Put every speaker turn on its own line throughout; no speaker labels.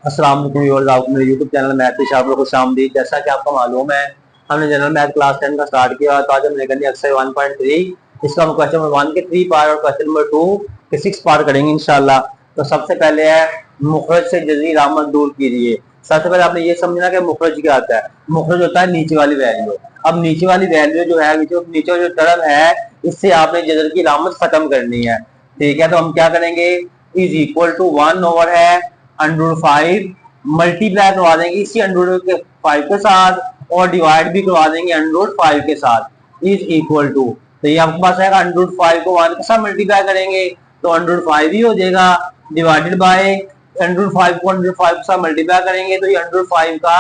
अस्सलाम वालेकुम व्यूअर्स, आपको मेरे यूट्यूब चैनल मैथ आप लोग को खुशामदीद। जैसा कि आपको मालूम है, हमने जनरल मैथ क्लास 10 का स्टार्ट किया, तो आज हम लेकर एक्सरसाइज 1.3 इसका हम क्वेश्चन नंबर 1 के 3 पार्ट और क्वेश्चन नंबर 2 के 6 पार्ट करेंगे इंशाल्लाह। तो सबसे पहले है मुखरज से जज़री अलामत दूर कीजिए। सबसे पहले आपने ये समझना कि मुखरज क्या होता है। मुखरज होता है नीचे वाली वैल्यू। अब नीचे वाली वैल्यू जो है, नीचे जो टर्म है, इससे आपने जज़र की अलामत खत्म करनी है। ठीक है, तो हम क्या करेंगे, इज इक्वल टू 1 ओवर है √5 मल्टीप्लाई करवा देंगे इसी √5 के साथ और डिवाइड भी करवा देंगे √5 के साथ। इज इक्वल टू, तो ये आपके पास आएगा √5 को 1 के साथ मल्टीप्लाई करेंगे तो √5 ही हो जाएगा, डिवाइडेड बाय √5 को √5 के साथ मल्टीप्लाई करेंगे तो ये √5 का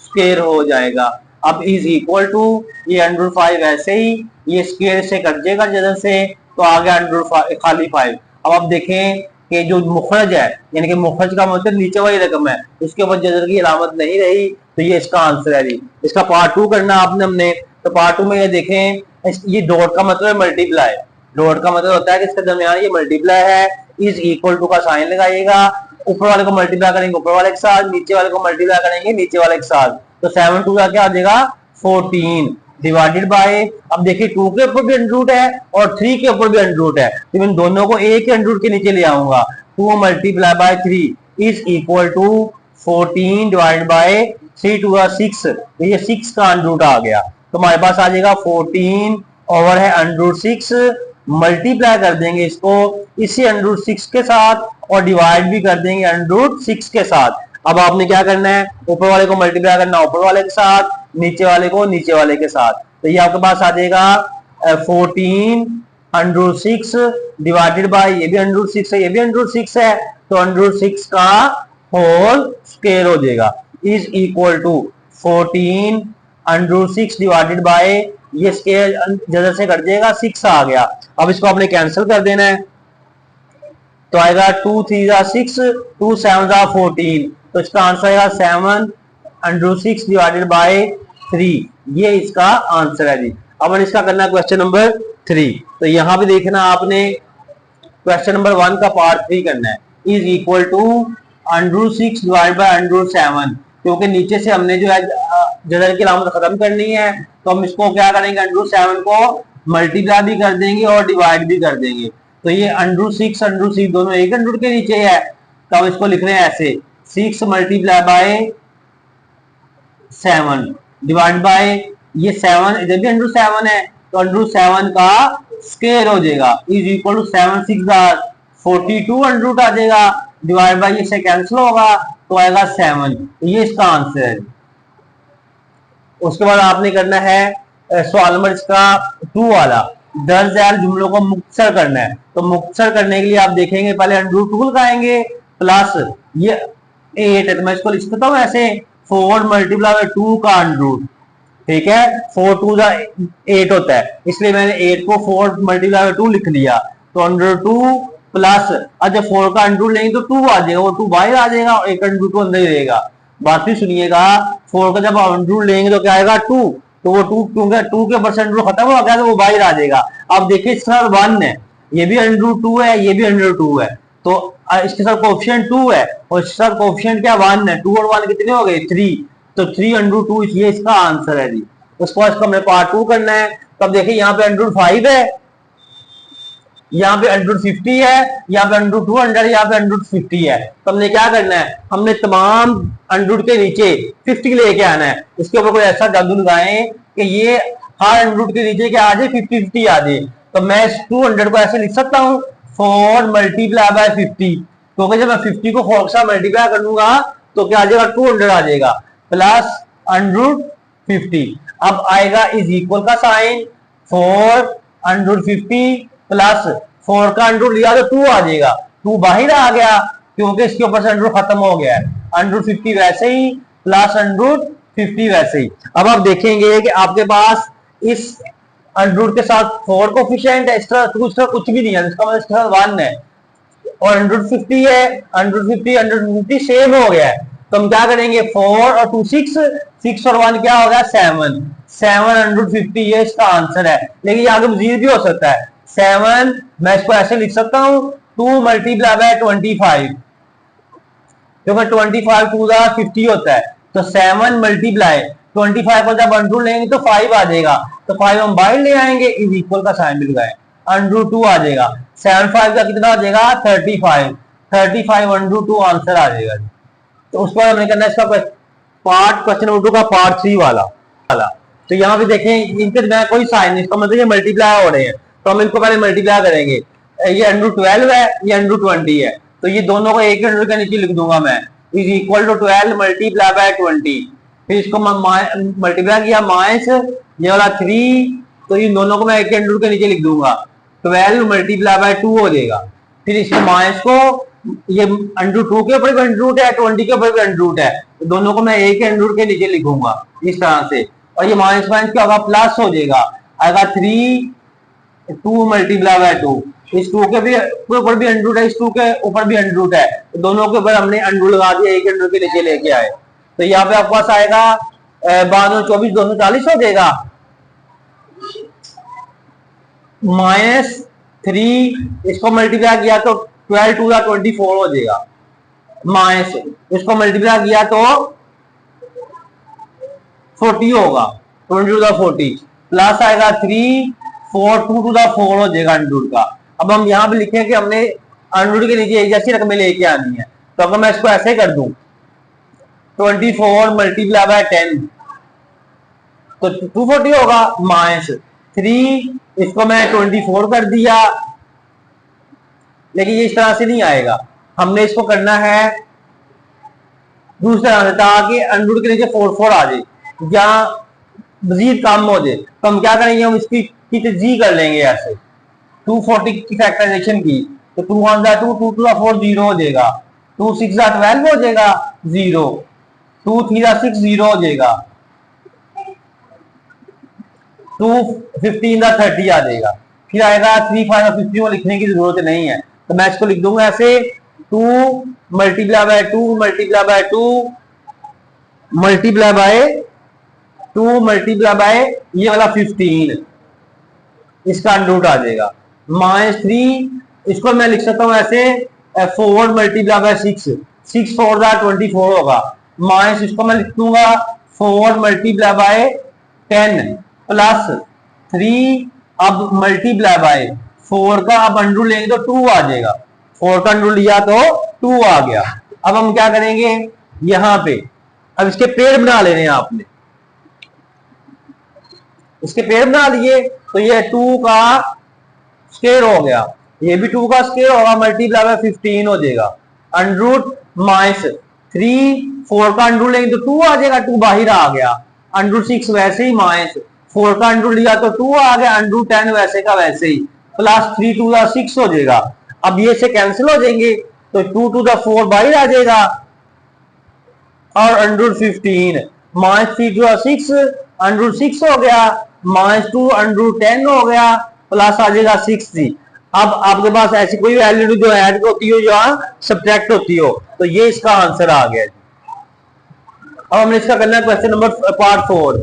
स्क्वायर हो जाएगा। अब इज इक्वल टू, ये √5 ऐसे ही ये स्क्वायर से कट जाएगा जगह से, तो आ गया √5 खाली 5। अब आप देखें कि जो मुखरज है, यानी कि मुखरज का मतलब नीचे वाली रकम है, उसके ऊपर जजर की अलामत नहीं रही, तो ये इसका आंसर है जी। इसका पार्ट 2 करना आपने हमने, तो पार्ट 2 में ये देखें, ये डॉट का मतलब मल्टीप्लाई। डॉट का मतलब होता है कि इसके दरमियान ये मल्टीप्लाई है। इज इक्वल टू का साइन लगाइएगा, ऊपर वाले को मल्टीप्लाई करेंगे ऊपर वाले के साथ, नीचे वाले को मल्टीप्लाई करेंगे नीचे वाले के साथ, तो 7 2 का क्या आ जाएगा 14 डिवाइडेड बाय, अब देखिए 2 के ऊपर भी अंडर रूट है और 3 के ऊपर भी अंडर रूट है, तो इन दोनों को एक ही अंडर रूट के नीचे ले आऊंगा। 2 multiply by 3 is equal to 14 divide by 3 2 6, तो ये 6 का अंडर रूट आ गया, तो हमारे पास आ जाएगा 14 ओवर है अंडर रूट 6, मल्टीप्लाई कर देंगे इसको इसी अंडर रूट 6 के साथ और डिवाइड भी कर देंगे अंडर रूट 6 के साथ। अब आपने क्या करना है, ऊपर वाले को मल्टीप्लाई करना ऊपर वाले के साथ, नीचे वाले को नीचे वाले के साथ, तो ये आपके पास आ जाएगा 14 अंडर रूट 6 डिवाइडेड बाय, ये भी अंडर रूट 6 है, ये भी अंडर रूट 6 है, तो अंडर रूट 6 का होल स्क्वायर हो जाएगा। Is equal to 14 under root 6 divided by, ये स्क्वायर जगह से कट जाएगा 6 आ गया। अब इसको आपने कैंसिल कर देना है, तो आएगा 2 3 6 2 7 14, तो इसका आंसर आएगा 7 अंडर रूट 6 डिवाइडेड बाय 3, ये इसका आंसर है जी। अब इसका करना है क्वेश्चन नंबर 3, तो यहां पे देखना आपने क्वेश्चन नंबर 1 का पार्ट 3 करना है। Is equal to under root 6 divide by under root 7, क्योंकि नीचे से हमने जो है जजर की अलामत खत्म करनी है, तो हम इसको क्या करेंगे, अंडर रूट 7 को मल्टीप्लाई भी कर देंगे और डिवाइड भी कर देंगे, तो ये अंडर रूट 6 अंडर रूट 6 दोनों एक अंडर रूट के नीचे है, तो हम इसको लिख रहे हैं ऐसे 6 मल्टीप्लाई बाय 7 डिवाइड बाय, ये 7 इधर भी अंडर 7 है, तो अंडर 7 का स्क्वायर हो जाएगा। Is equal to 7 6 42 under root आ जाएगा, डिवाइड बाय ये से कैंसिल होगा तो आएगा 7, तो ये इसका आंसर है। उसके बाद आपने करना है सवाल नंबर इसका 2 वाला, दर्ज झैल जुमलों को मुख्तसर करना है। तो मुख्तसर करने के लिए आप देखेंगे पहले अंडर रूट 2 लगाएंगे प्लस ये 8 है, तो मैं इसको लिख सकता हूँ ऐसे 4 मल्टीप्लाई बाय 2 का अंडर रूट, ठीक है, 4 2 8 होता है, इसलिए मैंने 8 को 4 मल्टीप्लाई बाय 2 लिख लिया, तो अंडर 2 प्लस, अच्छा 4 का अंडर रूट लेंगे तो 2 आ जाएगा, वो 2 बाहर आ जाएगा और एक अंडर रूट अंदर ही रहेगा। बात भी सुनिएगा, 4 का जब अंडर रूट लेंगे तो क्या आएगा 2, तो वो 2 क्योंकि 2 के परसेंट रूट खत्म हो गया तो वो बाहर आ जाएगा। अब देखिए इसके साथ 1 है, ये भी अंडर रूट 2 है, ये भी अंडर रूट 2 है, तो इसके साथ कोएफिशिएंट 2 है और इसके साथ कोएफिशिएंट क्या 1 है, 2 और 1 कितने हो गए 3, तो 3 अंडर रूट 2 ये इसका आंसर है जी। उसको हमने पार्ट 2 करना है, तब देखिए यहाँ पे अंडर रूट 5 है, यहाँ पे अंडर रूट 50 है, यहाँ पे अंडर रूट 200, यहाँ पे अंडर रूट 50 है, तो हमने क्या करना है, हमने तमाम अंडर रूट के नीचे 50 लेके आना है। इसके ऊपर कोई ऐसा जादू लगाएं कि ये हर अंडर रूट के नीचे क्या आ जाए 50 50 आ जाए, तो मैं 200 को ऐसे लिख सकता हूँ 4 मल्टीप्लाई बाय 50, क्योंकि जब मैं 50 को 4 के साथ मल्टीप्लाई कर लूंगा तो क्या आ जाएगा 200 आ जाएगा प्लस अंडर रूट 50। अब आएगा इज इक्वल का साइन, 4 अंडर रूट 50 प्लस 4 का अंडर रूट लिया तो 2 आ जाएगा, 2 बाहर आ गया क्योंकि इसके ऊपर से अंडर रूट खत्म हो गया है, अंडर रूट 50 वैसे ही प्लस अंडर रूट 50 वैसे ही। अब आप देखेंगे कि आपके पास इस अंडर रूट के साथ 4 कोएफिशिएंट है, इस तरह कुछ भी नहीं है, इसका मतलब इसके साथ 1 है और अंडर रूट 50 है, under root 50 under root 50 same हो गया है, तो हम क्या करेंगे 4 और 2 6 6 और 1 क्या हो गया 7 7 अंडर रूट 50, ये इसका आंसर है। लेकिन ये आगे मजीद भी हो सकता है, 7 मैं इसको ऐसे लिख सकता हूं 2 मल्टीप्लाई बाय 25, क्योंकि 25 टू द 50 होता है, तो 7 मल्टीप्लाई 25 को जब अंडर लेंगे तो 5 आ जाएगा, तो 5 हम बाहर ले आएंगे, इज इक्वल का साइन मिल गया, अंडर 2 आ जाएगा, 7 5 का कितना आ जाएगा 35 अंडर 2 आंसर आ जाएगा। तो उस पर हमने करना है इसका पार्ट, क्वेश्चन नंबर 2 का पार्ट 3 वाला। तो यहाँ पे देखें इनके मैं कोई साइन नहीं, इसका मतलब ये मल्टीप्लाई हो रहे हैं, तो हम इनको पहले मल्टीप्लाई करेंगे, ये अंडर 12 है, ये अंडर 20 है, तो ये दोनों को एक अंडर के नीचे लिख दूंगा मैं, is equal to 12 multiply by 20, फिर इसको मल्टीप्लाई किया माइनस ये वाला 3, तो इन दोनों को मैं एक अंडर के नीचे लिख दूंगा, 12 मल्टीप्लाई बाय 2 हो जाएगा, फिर इसको माइनस को ये अंडर 2 के ऊपर भी अंडर रूट है, 20 के ऊपर भी अंडर रूट है, तो दोनों को मैं एक अंडर के नीचे लिखूंगा इस तरह से, और ये माइनस माइनस क्या होगा प्लस हो जाएगा, आएगा 3 2 मल्टीप्लाई बाय 2, इस 2 के भी ऊपर भी अंडर रूट है, इस 2 के ऊपर भी अंडर रूट है, तो दोनों के ऊपर हमने अंडर लगा दिया, एक अंडर के नीचे लेके आए, तो यहाँ पे आपके पास आएगा 12 240 हो जाएगा, माइनस 3 इसको मल्टीप्लाई किया तो 12 टू 24 हो जाएगा, माइनस इसको मल्टीप्लाई किया तो 40 होगा, 20 टू 40 प्लस आएगा 3 4 2 टू 4 हो जाएगा अंडर का। अब हम यहाँ पे लिखे कि हमने अंडर के नीचे एक जैसी रकमें लेके आनी है, तो अगर मैं इसको ऐसे कर दूं 24 मल्टीप्लाई बाय 10 तो 240 होगा, माइनस 3 इसको मैं 24 कर दिया, लेकिन ये इस तरह से नहीं आएगा, हमने इसको करना है दूसरी तरह से, ताकि अंडर के नीचे 4 4 आ जाए या मजीद कम हो जाए, तो हम क्या करेंगे, हम इसकी जी कर लेंगे ऐसे 240 की फैक्टराइजेशन की, तो 2 1 2 2 2 4 0 हो जाएगा, 2 6 12 हो जाएगा 0, 2 3 6 0 हो जाएगा, 2 15 30 आ जाएगा, फिर आएगा 3 5 50 को लिखने की जरूरत नहीं है, तो मैं इसको लिख दूंगा ऐसे 2 multiply bye 2 multiply bye 2 multiply bye 2 multiply bye ये वाला 15, इसका अंडर रूट आ जाएगा, माइनस 3 इसको मैं लिख सकता हूं ऐसे 4 मल्टीप्लाई बाय 6 6 4 24 होगा, माइनस इसको मैं लिख दूंगा 4 मल्टीप्लाई बाय 10 प्लस 3 अब मल्टीप्लाई बाय 4 का अब अंडर लेंगे तो 2 आ जाएगा, 4 का अंडर लिया तो 2 आ गया। अब हम क्या करेंगे यहां पे, अब इसके पेड़ बना लेने हैं आपने, इसके पेड़ बना लिए तो ये 2 का स्क्वायर हो गया, ये भी 2 का स्क्वायर होगा, मल्टीप्लाई बाय 15 हो जाएगा, अंडर रूट माइनस 3 4 का अंडर लेंगे तो 2 आ जाएगा, 2 बाहर आ गया, अंडर 6 वैसे ही माइनस 4 का अंडर लिया तो 2 आ गया, अंडर 10 वैसे का वैसे ही, प्लस 3 टू 6 हो जाएगा, अब ये से कैंसिल हो जाएंगे तो 2 टू 4 बाहर आ जाएगा, और अंडर 15 माइनस 3 टू 6 अंडर 6 हो गया, माइनस 2 अंडर 10 हो गया, प्लस आ जाएगा 60। अब आपके पास ऐसी कोई वैल्यू जो ऐड होती हो या सब्ट्रैक्ट होती हो, तो ये इसका आंसर आ गया। अब हमने इसका करना है क्वेश्चन नंबर पार्ट 4।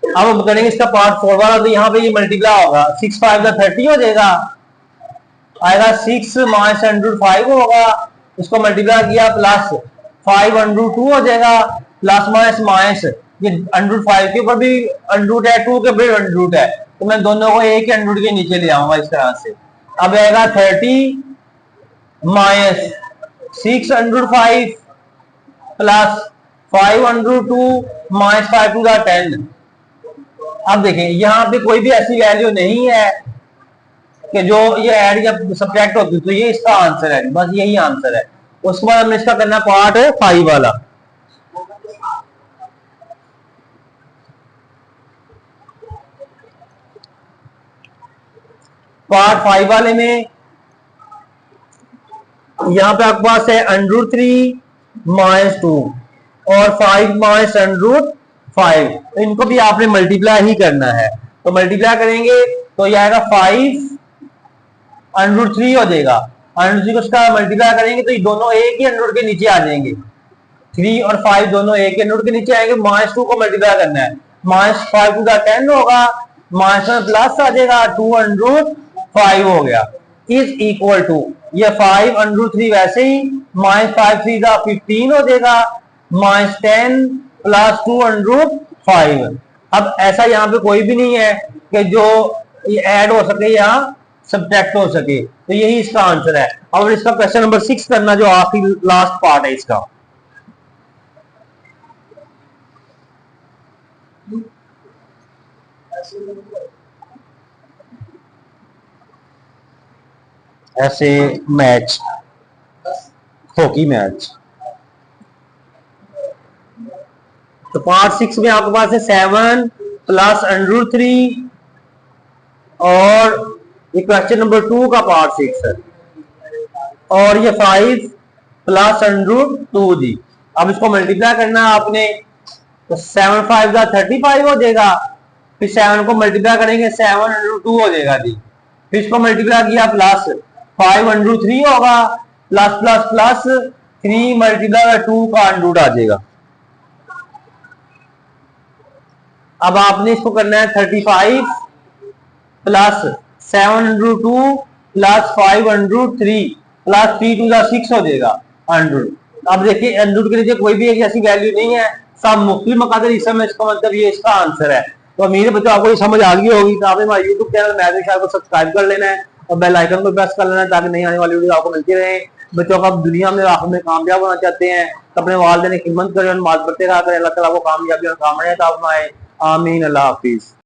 अब हम करेंगे इसका पार्ट 4 वाला, तो यहाँ पे ये मल्टीप्लाई होगा, 6 5 का 30 हो जाएगा, आएगा 6 माइनस अंडर 5 होगा, इसको मल्टीप्लाई किया प्लस 5 अंडर 2 हो जाएगा, प्लस माइनस माइनस ये अंडर 5 के ऊपर भी अंडर है, 2 के ऊपर अंडर है, तो मैं दोनों को एक अंडर के नीचे ले आऊंगा इस तरह से। अब आएगा 30 minus 6 under 5 plus 5 under 2 minus 5 to 10। अब देखें यहाँ पे कोई भी ऐसी वैल्यू नहीं है कि जो ये ऐड या सब्ट्रैक्ट होती, तो ये इसका आंसर है, बस यही आंसर है। उसके बाद हमने इसका करना पार्ट 5 वाला। पार्ट 5 वाले में यहां पे आपके पास है अंडर 3 माइनस 2 और 5 माइनस अंडर 5, तो इनको भी आपने मल्टीप्लाई ही करना है, तो मल्टीप्लाई करेंगे तो यह आएगा 5 अंडर 3 हो जाएगा, अंडर 3 को उसका मल्टीप्लाई करेंगे तो ये दोनों एक ही अंडर के नीचे आ जाएंगे, 3 और 5 दोनों एक ही अंडर के नीचे आएंगे, माइनस 2 को मल्टीप्लाई करना है, माइनस 5 टू 10 होगा, माइनस में प्लस आ जाएगा, 2 अंडर 5 हो गया, इज इक्वल टू, ये 5√3 वैसे ही -5 3 हो जाएगा, -10 प्लस 2√5। अब ऐसा यहाँ पे कोई भी नहीं है कि जो ऐड हो सके या सब्ट्रैक्ट हो सके, तो यही इसका आंसर है। और इसका क्वेश्चन नंबर 6 करना, जो आखिरी लास्ट पार्ट है इसका। ऐसे मैच, हॉकी मैच। तो पार्ट 6 में आपके पास है 7 प्लस √3, और ये क्वेश्चन नंबर 2 का पार्ट 6 है, और ये 5 प्लस √2 जी। अब इसको मल्टीप्लाई करना है आपने, तो 7 5 का 35 हो जाएगा, फिर 7 को मल्टीप्लाई करेंगे 7√2 हो जाएगा जी। फिर इसको मल्टीप्लाई किया प्लस 5√3 होगा, प्लस प्लस प्लस 3 मल्टीप्लाई 2 का अंडरूट आ जाएगा। अब आपने इसको करना है 35 प्लस 7√2 प्लस 5√3 प्लस 3 2 6 हो जाएगा अंडरूट। अब देखिए अंडरूट के नीचे कोई भी एक ऐसी वैल्यू नहीं है, सब मुख्तलिफ मकादर हिस्सा में, इसका मतलब ये इसका आंसर है। तो उम्मीद है बच्चों आपको ये समझ आ गई होगी। तो आपने हमारे यूट्यूब चैनल मैथ विद इरशाद को सब्सक्राइब कर लेना है और बेल आइकन को प्रेस कर लेना है, ताकि नई आने वाली वीडियो आपको मिलती रहे। बच्चों का दुनिया में आखिर में कामयाब होना चाहते हैं तो अपने वालिदैन की खिदमत करें और नमाज पढ़ते रहा करें। अल्लाह ताला को कामयाबी और कामयाब आमीन। अल्लाह हाफिज।